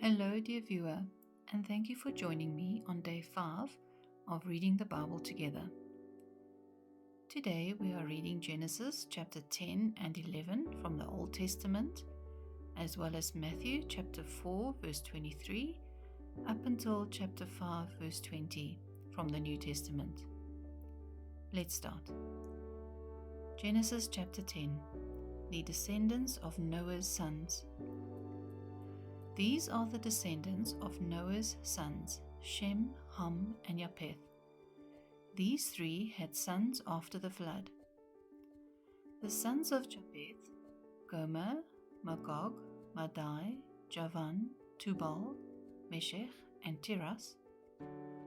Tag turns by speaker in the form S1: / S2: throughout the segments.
S1: Hello, dear viewer, and thank you for joining me on day 5 of reading the Bible together. Today we are reading Genesis chapter 10 and 11 from the Old Testament, as well as Matthew chapter 4 verse 23 up until chapter 5 verse 20 from the New Testament. Let's start. Genesis chapter 10. The descendants of Noah's sons. These are the descendants of Noah's sons, Shem, Ham, and Japheth. These three had sons after the flood. The sons of Japheth, Gomer, Magog, Madai, Javan, Tubal, Meshech, and Tiras,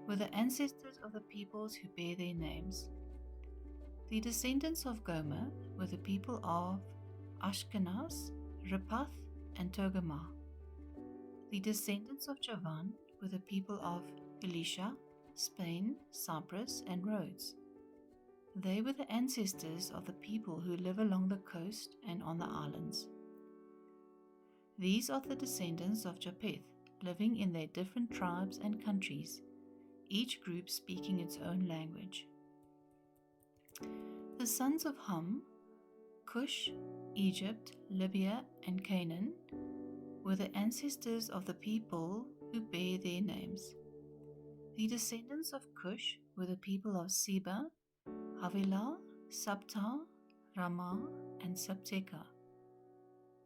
S1: were the ancestors of the peoples who bear their names. The descendants of Gomer were the people of Ashkenaz, Riphath, and Togarmah. The descendants of Javan were the people of Elisha, Spain, Cyprus, and Rhodes. They were the ancestors of the people who live along the coast and on the islands. These are the descendants of Japheth, living in their different tribes and countries, each group speaking its own language. The sons of Ham, Cush, Egypt, Libya, and Canaan, were the ancestors of the people who bear their names. The descendants of Cush were the people of Seba, Havilah, Sabta, Ramah, and Sabteka.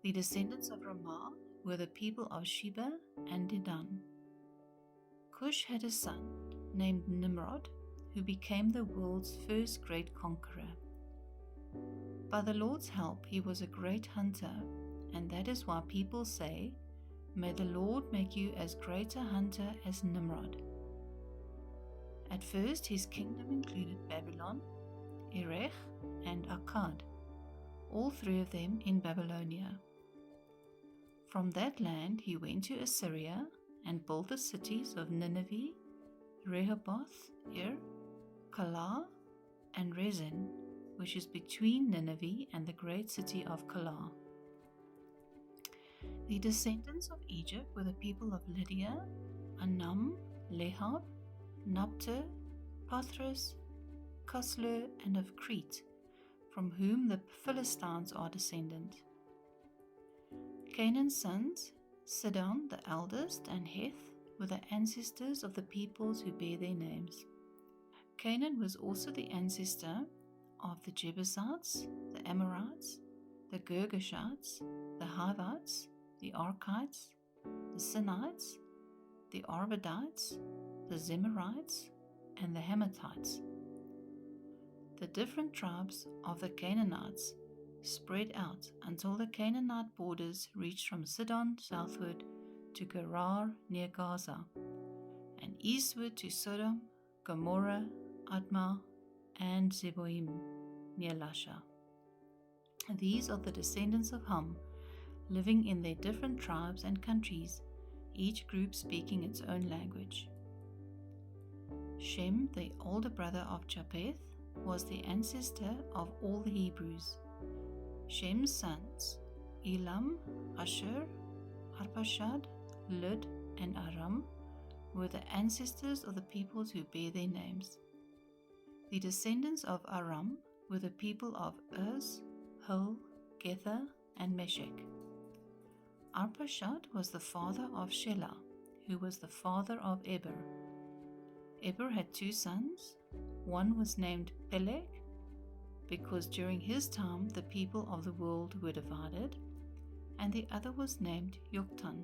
S1: The descendants of Ramah were the people of Sheba and Dedan. Cush had a son named Nimrod, who became the world's first great conqueror. By the Lord's help, he was a great hunter, and that is why people say, "May the Lord make you as great a hunter as Nimrod." At first, his kingdom included Babylon, Erech, and Akkad, all three of them in Babylonia. From that land, he went to Assyria and built the cities of Nineveh, Rehoboth, Calah, and Rezin, which is between Nineveh and the great city of Calah. The descendants of Egypt were the people of Lydia, Anam, Lehab, Napter, Pathros, Coslo, and of Crete, from whom the Philistines are descendant. Canaan's sons, Sidon the eldest, and Heth, were the ancestors of the peoples who bear their names. Canaan was also the ancestor of the Jebusites, the Amorites, the Girgashites, the Hivites, the Arkites, the Sinites, the Arvadites, the Zemarites, and the Hamathites. The different tribes of the Canaanites spread out until the Canaanite borders reached from Sidon southward to Gerar near Gaza, and eastward to Sodom, Gomorrah, Admah, and Zeboim near Lasha. These are the descendants of Ham, living in their different tribes and countries, each group speaking its own language. Shem, the older brother of Japheth, was the ancestor of all the Hebrews. Shem's sons, Elam, Ashur, Arpachshad, Lud, and Aram, were the ancestors of the peoples who bear their names. The descendants of Aram were the people of Uz, Hul, Gether, and Meshech. Arpachshad was the father of Shelah, who was the father of Eber. Eber had two sons. One was named Peleg, because during his time the people of the world were divided, and the other was named Yoktan.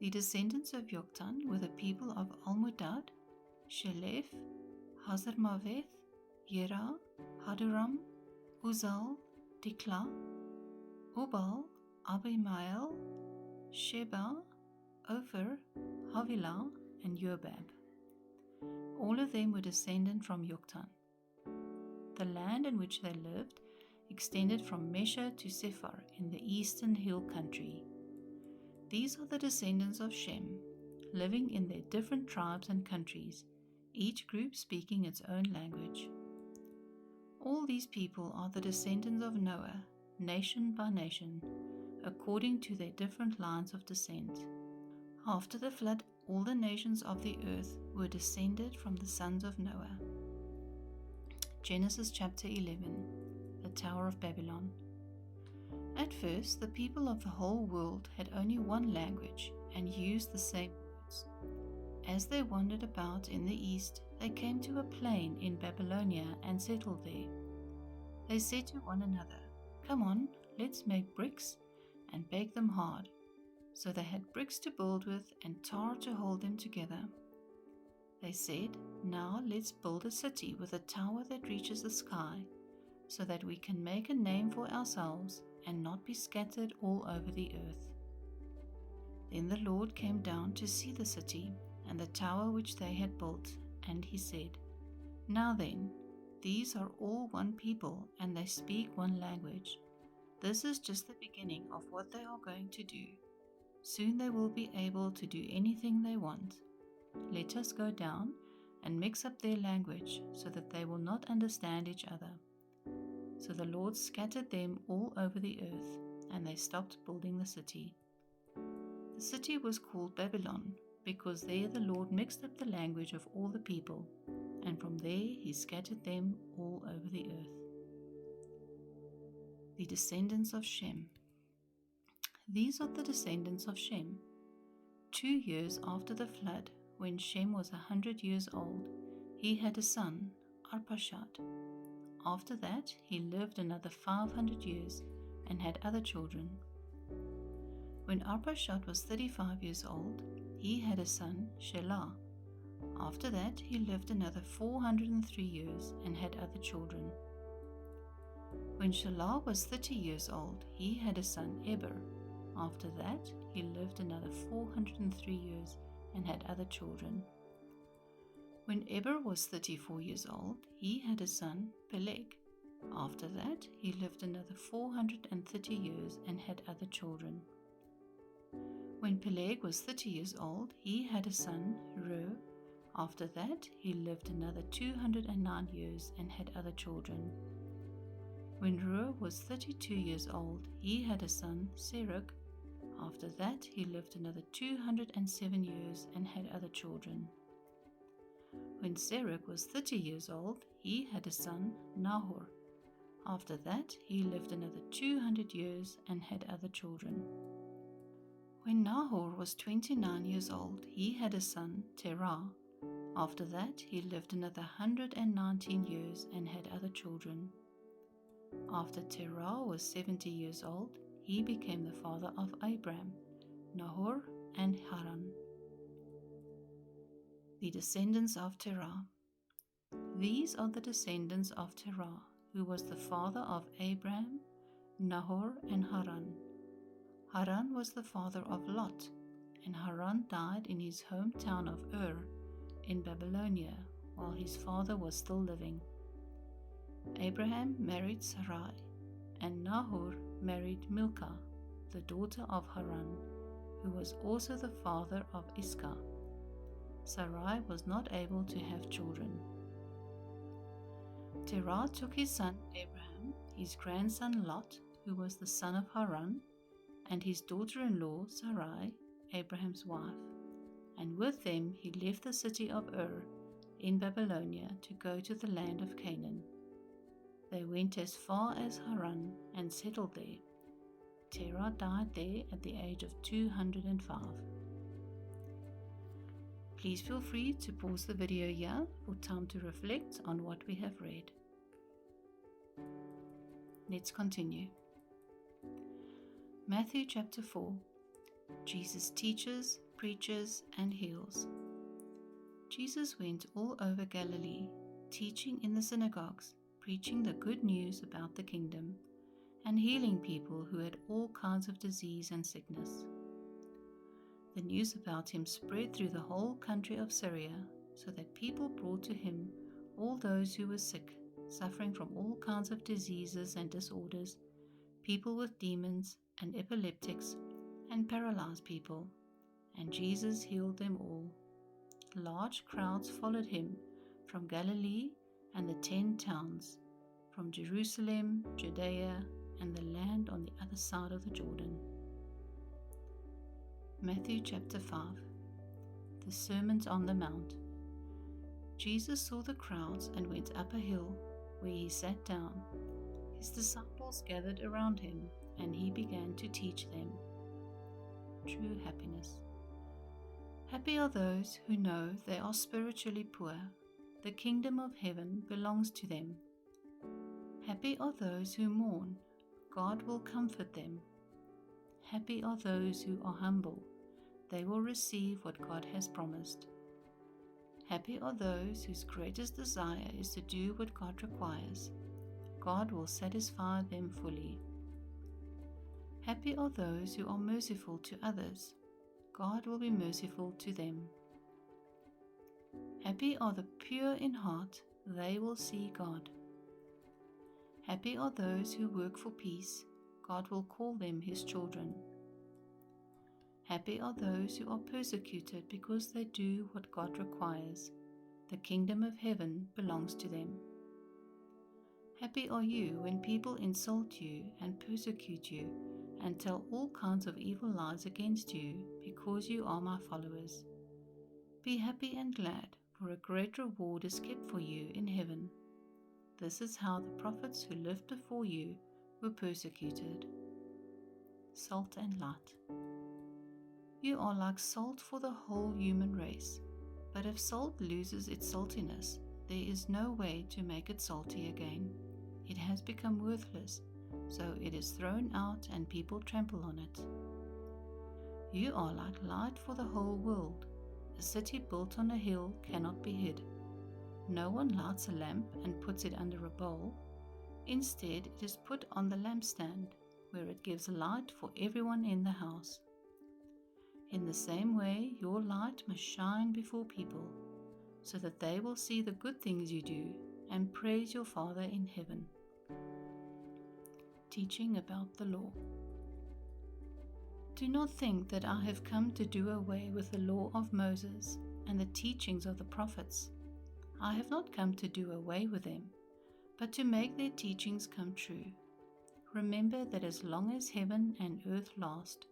S1: The descendants of Yoktan were the people of Almodad, Shelef, Hazarmaveth, Yera, Haduram, Uzal, Dikla, Obal, Abimael, Sheba, Ophir, Havilah, and Yobab. All of them were descended from Yoktan. The land in which they lived extended from Mesha to Sephar in the eastern hill country. These are the descendants of Shem, living in their different tribes and countries, each group speaking its own language. All these people are the descendants of Noah, nation by nation, according to their different lines of descent. After the flood, all the nations of the earth were descended from the sons of Noah. Genesis chapter 11. The Tower of Babylon. At first, the people of the whole world had only one language and used the same words. As they wandered about in the east, they came to a plain in Babylonia and settled there. They said to one another, "Come on, let's make bricks and bake them hard." So they had bricks to build with and tar to hold them together. They said, "Now let's build a city with a tower that reaches the sky, so that we can make a name for ourselves and not be scattered all over the earth." Then the Lord came down to see the city and the tower which they had built, and he said, "Now then, these are all one people, and they speak one language. This is just the beginning of what they are going to do. Soon they will be able to do anything they want. Let us go down and mix up their language so that they will not understand each other." So the Lord scattered them all over the earth, and they stopped building the city. The city was called Babylon, because there the Lord mixed up the language of all the people, and from there he scattered them all over the earth. The descendants of Shem. These are the descendants of Shem. 2 years after the flood, when Shem was 100 years old, he had a son, Arpachshad. After that, he lived another 500 years and had other children. When Arpachshad was 35 years old, he had a son, Shelah. After that, he lived another 403 years and had other children. When Shelah was 30 years old, he had a son, Eber. After that, he lived another 403 years and had other children. When Eber was 34 years old, he had a son, Peleg. After that, he lived another 430 years and had other children. When Peleg was 30 years old, he had a son, Reu. After that, he lived another 209 years and had other children. When Reu was 32 years old, he had a son, Serug. After that, he lived another 207 years and had other children. When Serug was 30 years old, he had a son, Nahor. After that, he lived another 200 years and had other children. When Nahor was 29 years old, he had a son, Terah. After that, he lived another 119 years and had other children. After Terah was 70 years old, he became the father of Abram, Nahor, and Haran. The descendants of Terah. These are the descendants of Terah, who was the father of Abram, Nahor, and Haran. Haran was the father of Lot, and Haran died in his hometown of Ur in Babylonia while his father was still living. Abraham married Sarai, and Nahor married Milcah, the daughter of Haran, who was also the father of Iscah. Sarai was not able to have children. Terah took his son Abraham, his grandson Lot, who was the son of Haran, and his daughter-in-law Sarai, Abraham's wife, and with them he left the city of Ur in Babylonia to go to the land of Canaan. They went as far as Haran and settled there. Terah died there at the age of 205. Please feel free to pause the video here for time to reflect on what we have read. Let's continue. Matthew chapter 4. Jesus teaches, preaches, and heals. Jesus went all over Galilee, teaching in the synagogues, preaching the good news about the kingdom, and healing people who had all kinds of disease and sickness. The news about him spread through the whole country of Syria, so that people brought to him all those who were sick, suffering from all kinds of diseases and disorders, people with demons and epileptics, and paralyzed people, and Jesus healed them all. Large crowds followed him from Galilee and the 10 towns, from Jerusalem, Judea, and the land on the other side of the Jordan. Matthew chapter 5. The Sermon on the Mount. Jesus saw the crowds and went up a hill, where he sat down. His disciples gathered around him, and he began to teach them. True happiness. Happy are those who know they are spiritually poor. The kingdom of heaven belongs to them. Happy are those who mourn. God will comfort them. Happy are those who are humble. They will receive what God has promised. Happy are those whose greatest desire is to do what God requires. God will satisfy them fully. Happy are those who are merciful to others. God will be merciful to them. Happy are the pure in heart. They will see God. Happy are those who work for peace. God will call them his children. Happy are those who are persecuted because they do what God requires. The kingdom of heaven belongs to them. Happy are you when people insult you and persecute you and tell all kinds of evil lies against you because you are my followers. Be happy and glad, for a great reward is kept for you in heaven. This is how the prophets who lived before you were persecuted. Salt and light. You are like salt for the whole human race. But if salt loses its saltiness, there is no way to make it salty again. It has become worthless, so it is thrown out and people trample on it. You are like light for the whole world. A city built on a hill cannot be hid. No one lights a lamp and puts it under a bowl. Instead, it is put on the lampstand, where it gives light for everyone in the house. In the same way, your light must shine before people, so that they will see the good things you do and praise your Father in heaven. Teaching about the law. Do not think that I have come to do away with the law of Moses and the teachings of the prophets. I have not come to do away with them, but to make their teachings come true. Remember that as long as heaven and earth last,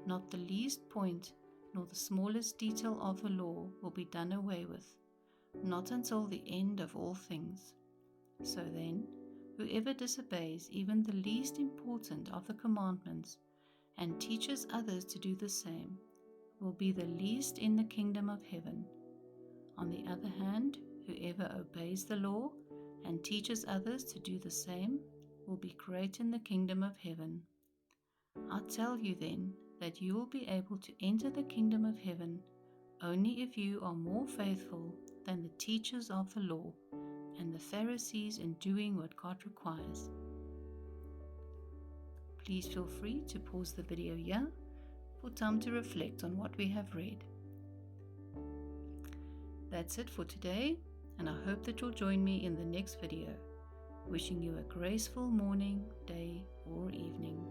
S1: not the least point nor the smallest detail of the law will be done away with, not until the end of all things. So then, whoever disobeys even the least important of the commandments and teaches others to do the same will be the least in the kingdom of heaven. On the other hand, whoever obeys the law and teaches others to do the same will be great in the kingdom of heaven. I tell you then that you will be able to enter the kingdom of heaven only if you are more faithful than the teachers of the law and the Pharisees in doing what God requires. Please feel free to pause the video here for time to reflect on what we have read. That's it for today, and I hope that you'll join me in the next video. Wishing you a graceful morning, day, or evening.